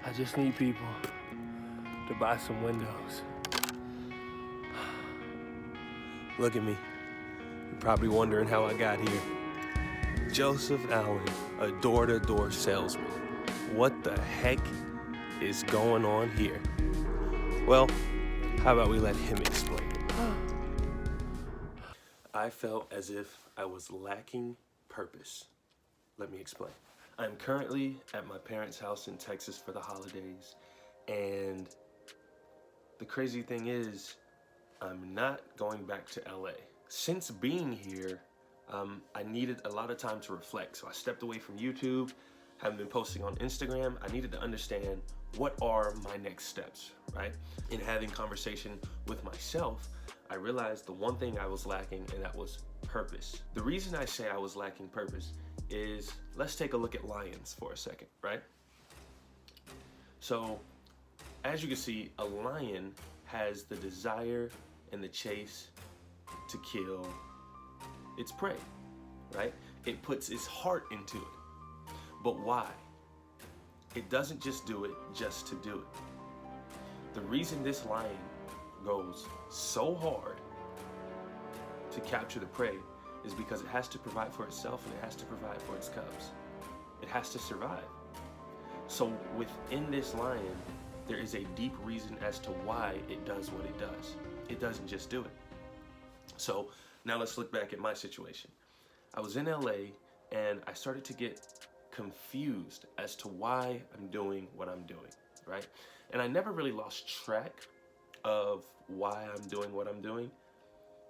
I just need people to buy some windows. Look at me. You're probably wondering how I got here. Joseph Allen, a door-to-door salesman. What the heck is going on here? Well, how about we let him explain it? I felt as if I was lacking purpose. Let me explain. I'm currently at my parents' house in Texas for the holidays, and the crazy thing is, I'm not going back to LA. Since being here, I needed a lot of time to reflect, so I stepped away from YouTube, haven't been posting on Instagram. I needed to understand what are my next steps, right? In having conversation with myself, I realized the one thing I was lacking, and that was purpose. The reason I say I was lacking purpose is, let's take a look at lions for a second, right? So, as you can see, a lion has the desire and the chase to kill its prey, right? It puts its heart into it. But why? It doesn't just do it just to do it. The reason this lion goes so hard to capture the prey is because it has to provide for itself and it has to provide for its cubs. It has to survive. So within this lion, there is a deep reason as to why it does what it does. It doesn't just do it. So now let's look back at my situation. I was in LA and I started to get confused as to why I'm doing what I'm doing, right? And I never really lost track of why I'm doing what I'm doing.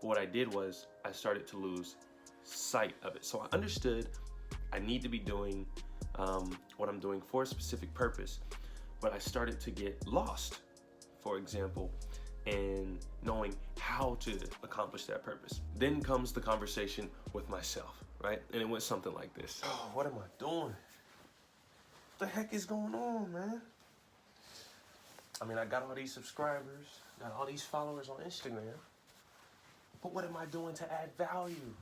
But what I did was I started to lose sight of it. So I understood I need to be doing what I'm doing for a specific purpose, but I started to get lost, for example, in knowing how to accomplish that purpose. Then comes the conversation with myself, right? And it went something like this. Oh, what am I doing? What the heck is going on, man? I mean, I got all these subscribers, got all these followers on Instagram, but what am I doing to add value?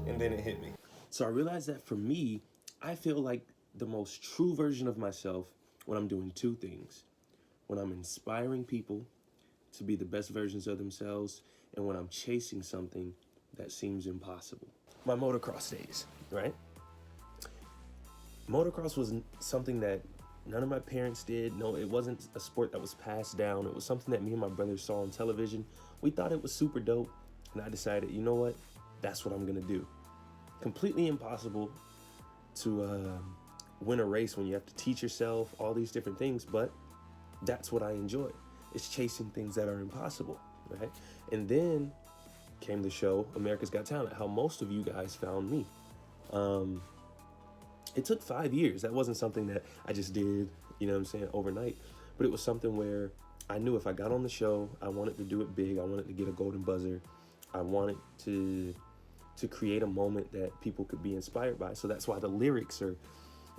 And then it hit me. So I realized that for me, I feel like the most true version of myself when I'm doing two things. When I'm inspiring people to be the best versions of themselves, and when I'm chasing something that seems impossible. My motocross days, right? Motocross was something that none of my parents did. No, it wasn't a sport that was passed down. It was something that me and my brother saw on television. We thought it was super dope, and I decided, you know what? That's what I'm gonna do. Completely impossible to win a race when you have to teach yourself all these different things, but that's what I enjoy. It's chasing things that are impossible, right? And then came the show America's Got Talent, how most of you guys found me. It took 5 years. That wasn't something that I just did, you know what I'm saying, overnight. But it was something where I knew if I got on the show, I wanted to do it big. I wanted to get a golden buzzer. I wanted to create a moment that people could be inspired by. So that's why the lyrics are,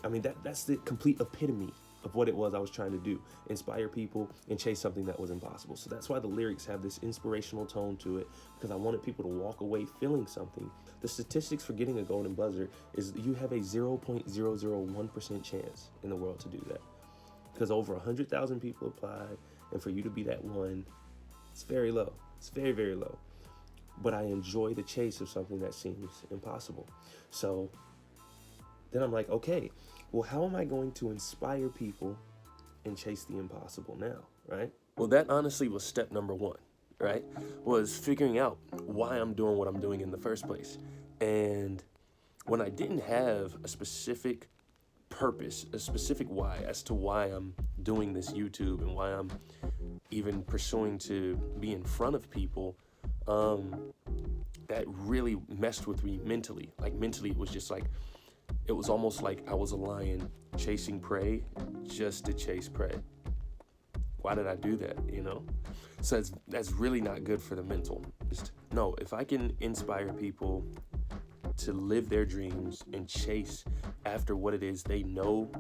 I mean, that's the complete epitome of what it was I was trying to do. Inspire people and chase something that was impossible. So that's why the lyrics have this inspirational tone to it, because I wanted people to walk away feeling something. The statistics for getting a golden buzzer is you have a 0.001% chance in the world to do that. Because over 100,000 people applied, and for you to be that one, it's very low. It's very, very low. But I enjoy the chase of something that seems impossible. So then I'm like, okay, well, how am I going to inspire people and chase the impossible now, right? Well, that honestly was step number one, right? Was figuring out why I'm doing what I'm doing in the first place. And when I didn't have a specific purpose, a specific why as to why I'm doing this YouTube and why I'm even pursuing to be in front of people, that really messed with me mentally. Like mentally, it was just like, it was almost like I was a lion chasing prey just to chase prey. Why did I do that, you know? So that's really not good for the mental. No, if I can inspire people to live their dreams and chase after what it is they know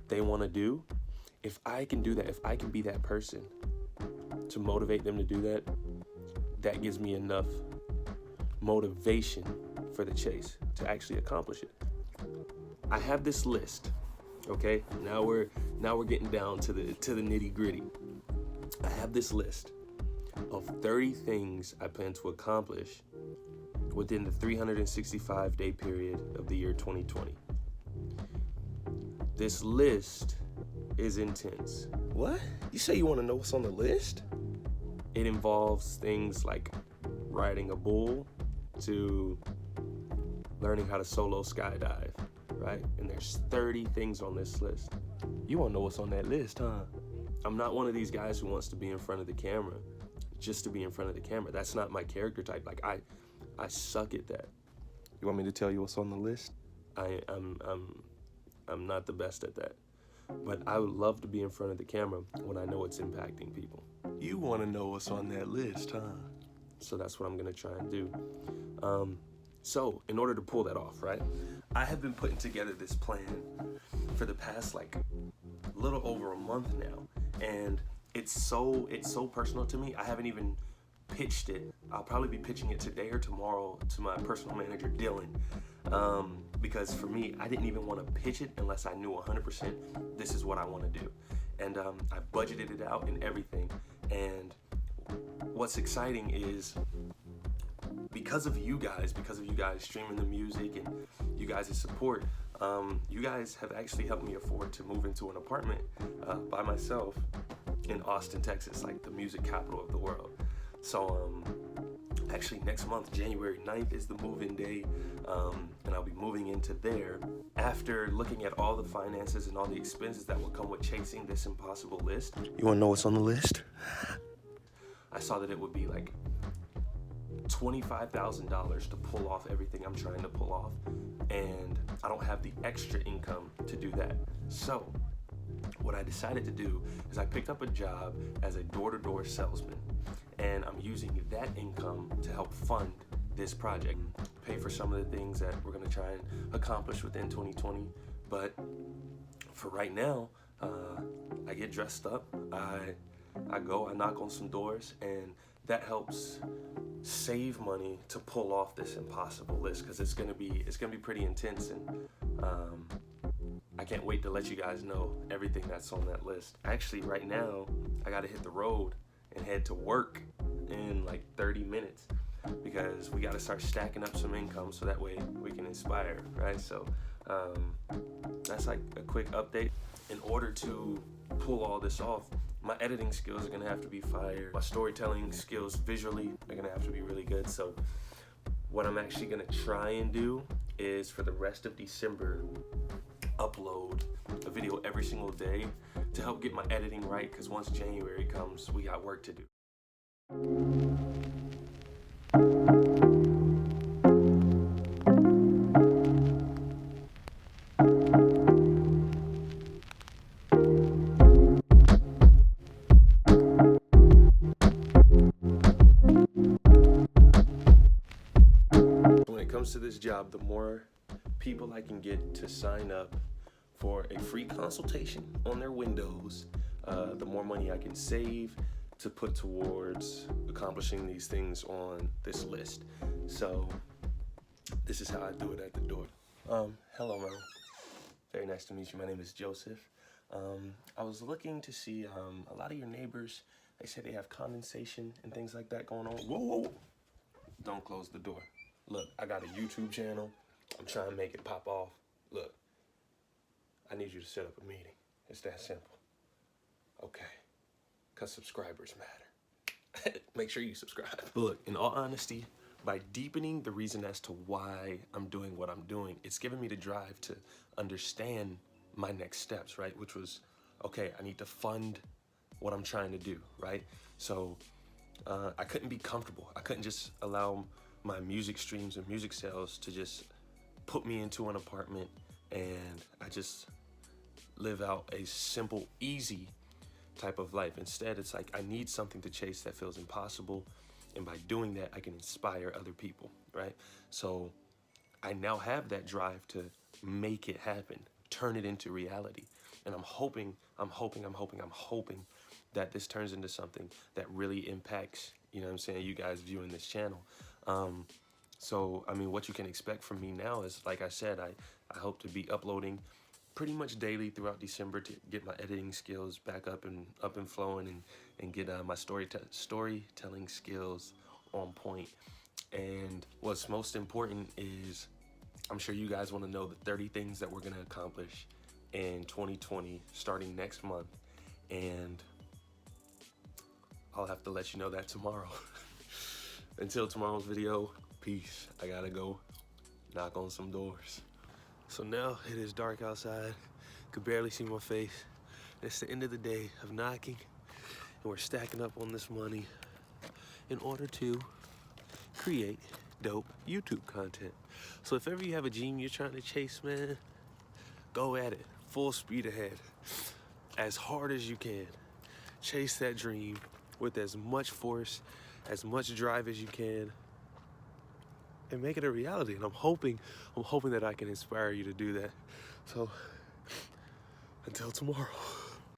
they want to do, if I can do that, if I can be that person to motivate them to do that, that gives me enough motivation for the chase, to actually accomplish it. I have this list, okay? Now we're getting down to the nitty gritty. I have this list of 30 things I plan to accomplish within the 365-day period of the year 2020. This list is intense. What? You say you want to know what's on the list? It involves things like riding a bull to learning how to solo skydive, right? And there's 30 things on this list. You want to know what's on that list, huh? I'm not one of these guys who wants to be in front of the camera just to be in front of the camera. That's not my character type. Like I suck at that. You want me to tell you what's on the list? I'm not the best at that. But I would love to be in front of the camera when I know it's impacting people. You want to know what's on that list, huh? So that's what I'm gonna try and do. So in order to pull that off, right? I have been putting together this plan for the past like little over a month now, and it's so personal to me. I haven't even pitched it. I'll probably be pitching it today or tomorrow to my personal manager, Dylan, because for me, I didn't even want to pitch it unless I knew 100% this is what I want to do. And I budgeted it out and everything. And what's exciting is because of you guys streaming the music and you guys' support, you guys have actually helped me afford to move into an apartment by myself in Austin, Texas, like the music capital of the world. So actually next month, January 9th is the move-in day, and I'll be moving into there. After looking at all the finances and all the expenses that will come with chasing this impossible list. You wanna know what's on the list? I saw that it would be like $25,000 to pull off everything I'm trying to pull off, and I don't have the extra income to do that. So what I decided to do is I picked up a job as a door-to-door salesman, and I'm using that income to help fund this project, pay for some of the things that we're gonna try and accomplish within 2020. But for right now, I get dressed up, I go, I knock on some doors, and that helps save money to pull off this impossible list, because it's gonna be pretty intense, and I can't wait to let you guys know everything that's on that list. Actually, right now, I gotta hit the road and head to work in like 30 minutes because we gotta start stacking up some income so that way we can inspire, right? So that's like a quick update. In order to pull all this off, my editing skills are gonna have to be fire. My storytelling skills visually are gonna have to be really good. So what I'm actually gonna try and do is for the rest of December, upload a video every single day to help get my editing right, because once January comes, we got work to do. When it comes to this job, the more people I can get to sign up for a free consultation on their windows, the more money I can save to put towards accomplishing these things on this list. So this is how I do it at the door. Hello, man. Very nice to meet you. My name is Joseph. I was looking to see a lot of your neighbors. They say they have condensation and things like that going on. Whoa, whoa. Don't close the door. Look, I got a YouTube channel. I'm trying to make it pop off. Look, I need you to set up a meeting. It's that simple. Okay, because subscribers matter. Make sure you subscribe. But look, in all honesty, by deepening the reason as to why I'm doing what I'm doing, it's given me the drive to understand my next steps, right? Which was, okay, I need to fund what I'm trying to do, right? So I couldn't be comfortable. I couldn't just allow my music streams and music sales to just put me into an apartment and I just live out a simple, easy type of life. Instead, it's like I need something to chase that feels impossible, and by doing that, I can inspire other people, right? So I now have that drive to make it happen, turn it into reality. And I'm hoping that this turns into something that really impacts, you know what I'm saying, you guys viewing this channel. So, I mean, what you can expect from me now is, like I said, I hope to be uploading pretty much daily throughout December to get my editing skills back up and flowing, and get my storytelling skills on point. And what's most important is, I'm sure you guys want to know the 30 things that we're going to accomplish in 2020 starting next month. And I'll have to let you know that tomorrow. Until tomorrow's video, peace. I gotta go knock on some doors. So now it is dark outside. Could barely see my face. It's the end of the day of knocking, and we're stacking up on this money in order to create dope YouTube content. So if ever you have a dream you're trying to chase, man, go at it. Full speed ahead. As hard as you can. Chase that dream with as much force, as much drive as you can, and make it a reality. And I'm hoping that I can inspire you to do that. So until tomorrow.